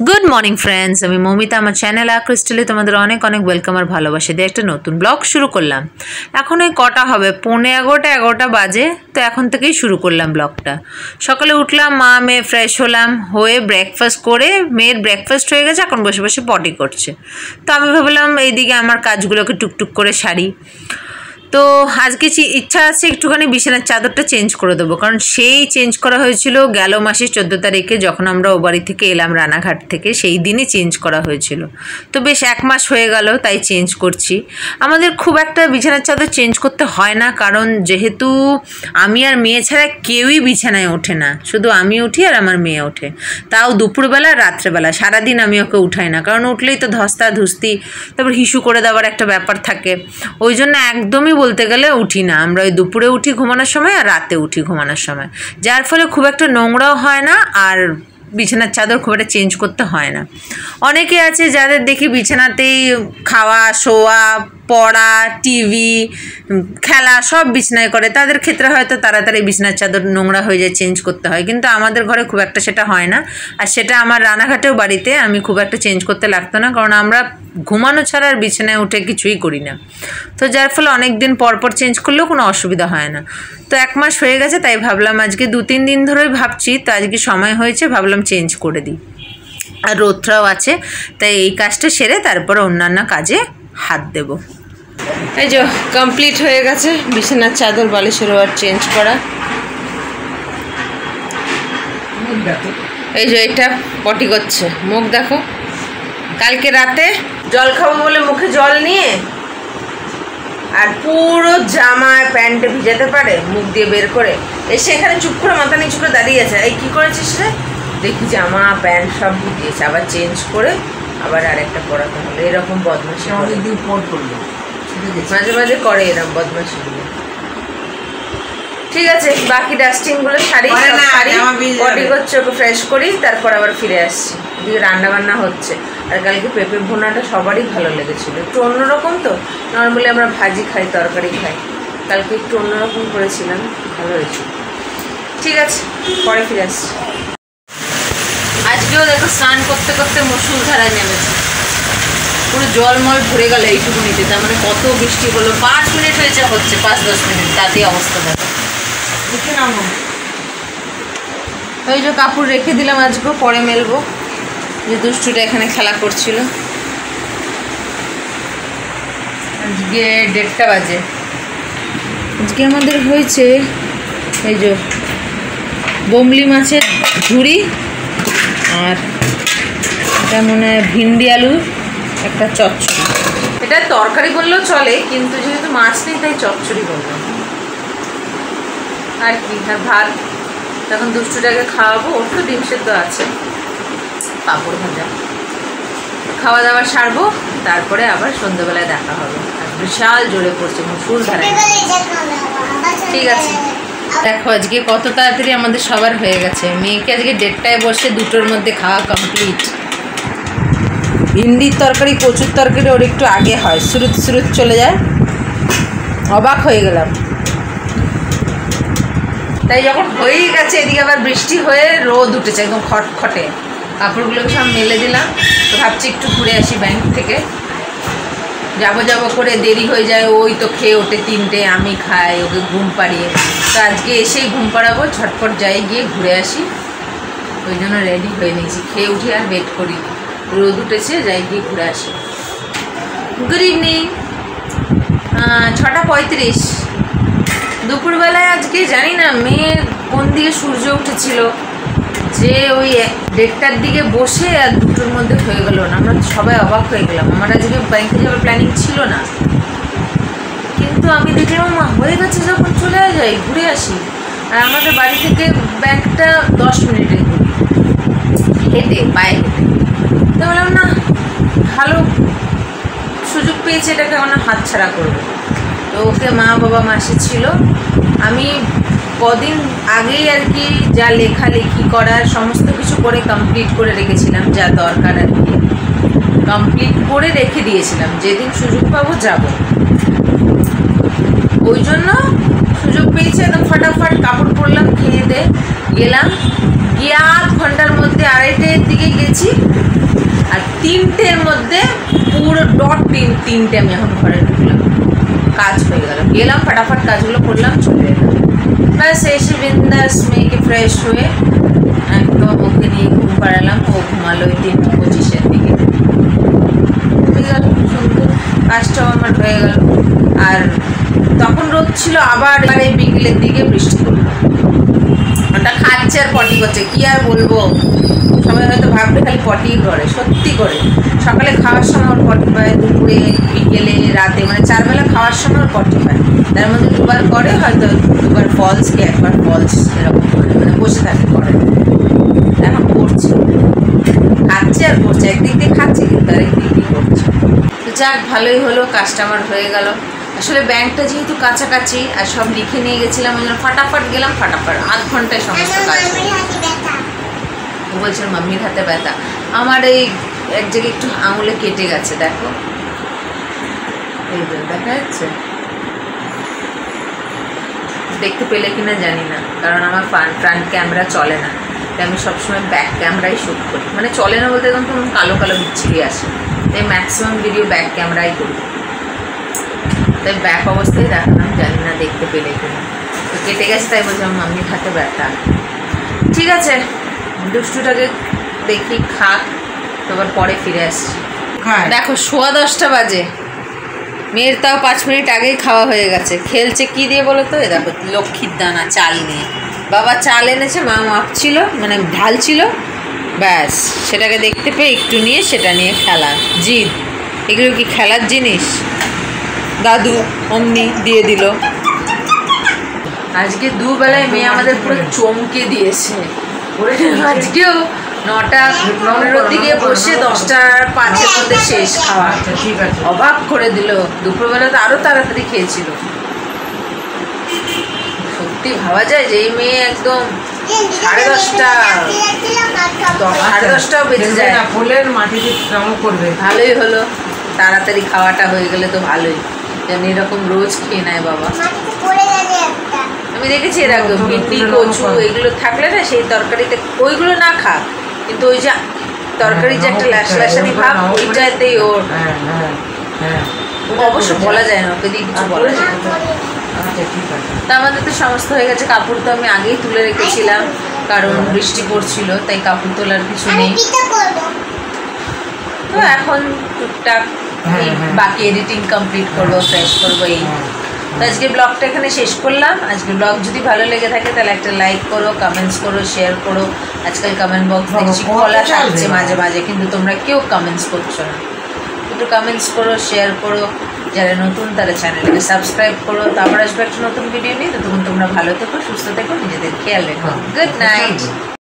Good morning friends, আমি মৌমিতা। আমার channel ক্রিস্টালে তোমাদের অনেক অনেক ওয়েলকাম আর ভালোবাসা দিয়ে একটা নতুন ব্লগ শুরু করলাম। এখন ওই কটা হবে, 11:45 বাজে। তো এখন থেকেই শুরু করলাম ব্লগটা। সকালে উঠলাম, মা মেয়ে ফ্রেশ হলাম, হয়ে ব্রেকফাস্ট করে, মেয়ের ব্রেকফাস্ট হয়ে গেছে, এখন বসে বসে পটি করছে। তো আমি ভাবলাম এইদিকে আমার কাজগুলোকে টুকটুক করে সারি। তো আজকে ইচ্ছা আছে একটুখানি বিছানার চাদরটা চেঞ্জ করে দেবো, কারণ সেই চেঞ্জ করা হয়েছিল গেল মাসের 14 তারিখে, যখন আমরা ও বাড়ি থেকে এলাম রানাঘাট থেকে, সেই দিনই চেঞ্জ করা হয়েছিল। তো বেশ 1 মাস হয়ে গেল, তাই চেঞ্জ করছি। আমাদের খুব একটা বিছানার চাদর চেঞ্জ করতে হয় না, কারণ যেহেতু আমি আর মেয়ে ছাড়া কেউই বিছানায় ওঠে না, শুধু আমি উঠি আর আমার মেয়ে ওঠে, তাও দুপুরবেলা রাত্রেবেলা। সারাদিন আমি ওকে উঠাই না, কারণ উঠলেই তো ধস্তা ধুস্তি, তারপর হিসু করে দেওয়ার একটা ব্যাপার থাকে। ওই জন্য একদমই বলতে গেলে উঠি না। আমরা ওই দুপুরে উঠি ঘুমানোর সময় আর রাতে উঠি ঘুমানোর সময়, যার ফলে খুব একটা নোংরাও হয় না, আর বিছানার চাদর খুব একটা চেঞ্জ করতে হয় না। অনেকে আছে যাদের দেখি বিছানাতেই খাওয়া, শোয়া, পড়া, টিভি, খেলা সব বিছানায় করে, তাদের ক্ষেত্রে হয়তো তাড়াতাড়ি বিছানার চাদর নোংরা হয়ে যায়, চেঞ্জ করতে হয়। কিন্তু আমাদের ঘরে খুব একটা সেটা হয় না। আর সেটা আমার রানাঘাটেও বাড়িতে আমি খুব একটা চেঞ্জ করতে লাগতো না, কারণ আমরা ঘুমানো ছাড়া আর বিছানায় উঠে কিছুই করি না। তো যার ফলে অনেক দিন পর পর চেঞ্জ করলেও কোনো অসুবিধা হয় না। তো 1 মাস হয়ে গেছে, তাই ভাবলাম আজকে 2-3 দিন ধরেই ভাবছি, তো আজকে সময় হয়েছে, ভাবলাম চেঞ্জ করে দিই। আর রোদটাও আছে, তাই এই কাজটা সেরে তারপরে অন্যান্য কাজে হাত দেব। এই যে কমপ্লিট হয়ে গেছে বিছানার চাদর, বালিশের ওয়ার চেঞ্জ করা। এই যে এটা পটি করছে, মুখ দেখো। কালকে রাতে জল খাবো বলে মুখে জল নিয়ে আর পুরো জামায় প্যান্টে ভিজাতে পারে মুখ দিয়ে বের করে এসে এখানে চুপ করে মাথা নিচু করে দাঁড়িয়ে আছে। এই কী করেছিস রে? দেখি জামা প্যান্ট সব ভিজিয়েছে, আবার চেঞ্জ করে আবার আরেকটা পরাতে হলো। এরকম বদমাশি অনেকদিন পর করলো, মাঝে মাঝে করে এরকম বদমাশিগুলো। ঠিক আছে, বাকি ডাস্টিংগুলো সারি, বডি করছে, ওকে ফ্রেশ করি, তারপর আবার ফিরে আসছি। এদিকে রান্নাবান্না হচ্ছে। আর কালকে পেঁপে ভুনাটা সবারই ভালো লেগেছিলো, একটু অন্যরকম। তো নর্মালি আমরা ভাজি খাই, তরকারি খাই, কালকে একটু অন্যরকম করেছিলাম, ভালো হয়েছিল। ঠিক আছে, পরে ফিরে আসছি। আজকেও দেখো স্নান করতে করতে মুষলধারায় নেমেছে, পুরো জলমল ভরে গেল এইটুকুনিতে। তার মানে কত বৃষ্টি হলো, 5 মিনিট হয়েছে, হচ্ছে 5-10 মিনিট, তাতেই অবস্থা দেখো। ওই যে কাপড় রেখে দিলাম, আজকেও পরে মেলবো, যে দুষ্টুটা এখানে খেলা করছিল। আজকে 1:30 বাজে। আজকে আমাদের হয়েছে এই যে বোমলি মাছের ঝুড়ি, আর এটা মনে হয় ভিন্ডি আলুর একটা চচ্চড়ি। এটা তরকারি বললেও চলে, কিন্তু যেহেতু মাছ নেই তাই চচ্চড়ি বললাম। আর কি, আর ভাত। তখন দুষ্টুটাকে খাওয়াবো, ওর তো ডিম সেদ্ধ আছে, পাঁপড় ভাজা। খাওয়া দাওয়া সারবো, তারপরে আবার সন্ধ্যাবেলায় দেখা হবে। আর বিশাল জোরে পড়ছে মুষলধারে। ঠিক আছে, দেখো আজকে কত তাড়াতাড়ি আমাদের সবার হয়ে গেছে। মেয়েকে আজকে 1:30টায় বসে 2টোর মধ্যে খাওয়া কমপ্লিট। ভিন্ডির তরকারি, কচুর তরকারি ওর একটু আগে হয়, সুরুত সুরুত চলে যায়। অবাক হয়ে গেলাম। তাই যখন হয়েই গেছে, এদিকে আবার বৃষ্টি হয়ে রোদ উঠেছে একদম খটখটে। কাপড়গুলোকে সব মেলে দিলাম। তো ভাবছি একটু ঘুরে আসি ব্যাংক থেকে। যাবো করে দেরি হয়ে যায়, ওই তো খেয়ে ওঠে 3টে, আমি খাই, ওকে ঘুম পাড়িয়ে। তো আজকে এসেই ঘুম পাড়াবো, ঝটপট যাই, গিয়ে ঘুরে আসি। ওই জন্য রেডি হয়ে নিয়েছি, খেয়ে উঠি আর ওয়েট করি, রোদ উঠেছে, যাই গিয়ে ঘুরে আসি। Good evening. 6:35 দুপুরবেলায়। আজকে জানি না মেয়ে কোন দিকে সূর্য উঠেছিল, যে ওই 1:30টার দিকে বসে আর 2টোর মধ্যে হয়ে গেল না। আমরা সবাই অবাক হয়ে গেলাম। আমার আজকে ব্যাংকে যাওয়ার প্ল্যানিং ছিল না, কিন্তু আমি দেখলাম মা হয়ে গেছে, যখন চলে যাই ঘুরে আসি। আর আমাদের বাড়ি থেকে ব্যাংকটা 10 মিনিটের ঘুরি, হেঁটে, পায়ে হেঁটে। তো বললাম না, ভালো সুযোগ পেয়েছে, এটাকে আমরা হাতছাড়া করবো। তো ওকে মা বাবা মাসি ছিল, আমি কদিন আগেই আর কি যা লেখালেখি করার সমস্ত কিছু করে কমপ্লিট করে রেখেছিলাম, যা দরকার আর কি কমপ্লিট করে রেখে দিয়েছিলাম, যেদিন সুযোগ পাবো যাব। ওই জন্য সুযোগ পেয়েছি, একদম ফটাফট কাপড় পরলাম, খেয়ে দিয়ে গেলাম। গিয়ে 8 ঘন্টার মধ্যে 2:30-এর দিকে গেছি, আর 3টের মধ্যে পুরো ডট 3টে আমি এখন ঘরে ঢুকলাম, কাজ হয়ে গেল। গেলাম ফটাফট কাজগুলো করলাম, চলে এলাম। ব্যাস এসে বিন্দাস মেয়েকে ফ্রেশ হয়ে একদম ওকে নিয়ে ঘুম পাড়ালাম। ও ঘুমালো 3:25-এর দিকে। হয়ে গেল সুন্দর, কাজটাও আমার হয়ে গেল। আর তখন রোদ ছিল, আবার এই বিকেলের দিকে বৃষ্টি পড়লো। ওটা খাচ্ছে আর পটি করছে, কি আর বলবো। সবাই হয়তো ভাববে খালি পটিই করে, সত্যি করে। সকালে খাওয়ার সময় ওর পটি পায়, দুপুরে, বিকেলে, রাতে, মানে 4 বেলা খাওয়ার সময় ওর পটি পায়। তার মধ্যে 2বার করে, হয়তো 2বার ফলস কি 1বার ফলস, এরকম করে, মানে বসে থাকে করে। এখন করছে, খাচ্ছে আর করছে, একদিক দিয়ে খাচ্ছে কিন্তু আরেক দিক দিয়ে করছে। তো যাক, ভালোই হলো, কাস্টমার হয়ে গেল। আসলে ব্যাংকটা যেহেতু কাছাকাছি আর সব লিখে নিয়ে গেছিলাম, ওই জন্য ফটাফট গেলাম, ফটাফট 8 ঘন্টায় সমস্ত কাজ। ও বলছে মাম্মির হাতে ব্যথা। আমার এই এক জায়গায় একটু আঙুলে কেটে গেছে, দেখো, এই দেখা যাচ্ছে, দেখতে পেলে কিনা জানি না, কারণ আমার ফ্রন্ট ক্যামেরা চলে না, তাই আমি সবসময় ব্যাক ক্যামেরাই শ্যুট করি। মানে চলে না বলতে, একদম কালো কালো বিচ্ছিরি আসে, তাই ম্যাক্সিমাম ভিডিও ব্যাক ক্যামেরাই করি। তাই ব্যাক অবস্থায় দেখালাম, জানি না দেখতে পেলে কিনা। তো কেটে গেছে, তাই বলছিলাম মাম্মির হাতে ব্যথা। ঠিক আছে, দুষ্টুটাকে দেখি খাক, তারপর পরে ফিরে আসছি। দেখো 10:15 বাজে, মেয়ের তাও 5 মিনিট আগেই খাওয়া হয়ে গেছে। খেলছে কি দিয়ে বলো তো? এ দেখো, লক্ষ্মীর দানা চাল নিয়ে। বাবা চাল এনেছে, মা মাপছিল, মানে ঢালছিল, ব্যাস সেটাকে দেখতে পেয়ে একটু নিয়ে সেটা নিয়ে খেলা, জিদ। এগুলো কি খেলার জিনিস? দাদু অমনি দিয়ে দিল। আজকে দুবেলায় মেয়ে আমাদের পুরো চমকে দিয়েছে। আজকেও 9:15 দিকে বসে 10:05-এর মধ্যে শেষ খাওয়া। ঠিক আছে, অবাক করে দিল। দুপুরবেলা তো আরো তাড়াতাড়ি খেয়েছিল। সত্যি ভাবা যায় যে এই মেয়ে একদম 10:30 বেজে যায়। ফুলের মাটিতে জমা করবে। ভালোই হলো, তাড়াতাড়ি খাওয়াটা হয়ে গেলে তো ভালোই। যেন এরকম রোজ খেয়ে নেয় বাবা। আমি দেখেছি এর আগে ভিন্ডি, কচু এগুলো থাকলে না সেই তরকারিতে, ওইগুলো না খাক, কিন্তু ওই যে তরকারির যে একটা ল্যাশলাশানি ভাব, ওইটাতেই ওর। অবশ্য বলা যায় না, ওকে দিয়ে কিছু বলা যায় না। তা আমাদের তো সমস্ত হয়ে গেছে। কাপড় তো আমি আগেই তুলে রেখেছিলাম, কারণ বৃষ্টি পড়ছিল, তাই কাপড় তোলার কিছু নেই। তো এখন টুকটাক বাকি এডিটিং কমপ্লিট করবো, ফ্রেশ করবো, এই। তো আজকে ব্লগটা এখানে শেষ করলাম। আজকে ব্লগ যদি ভালো লেগে থাকে তাহলে একটা লাইক করো, কমেন্টস করো, শেয়ার করো। আজকাল কমেন্ট বক্স দেখছি খোলা থাকছে মাঝে মাঝে, কিন্তু তোমরা কেউ কমেন্টস করছো না। একটু কমেন্টস করো, শেয়ার করো। যারা নতুন তারা চ্যানেলটাকে সাবস্ক্রাইব করো। তো আবার আসবে একটা নতুন ভিডিও নিয়ে। ততক্ষণ তোমরা ভালো থেকো, সুস্থ থেকো, নিজেদের খেয়াল রেখো। Good night.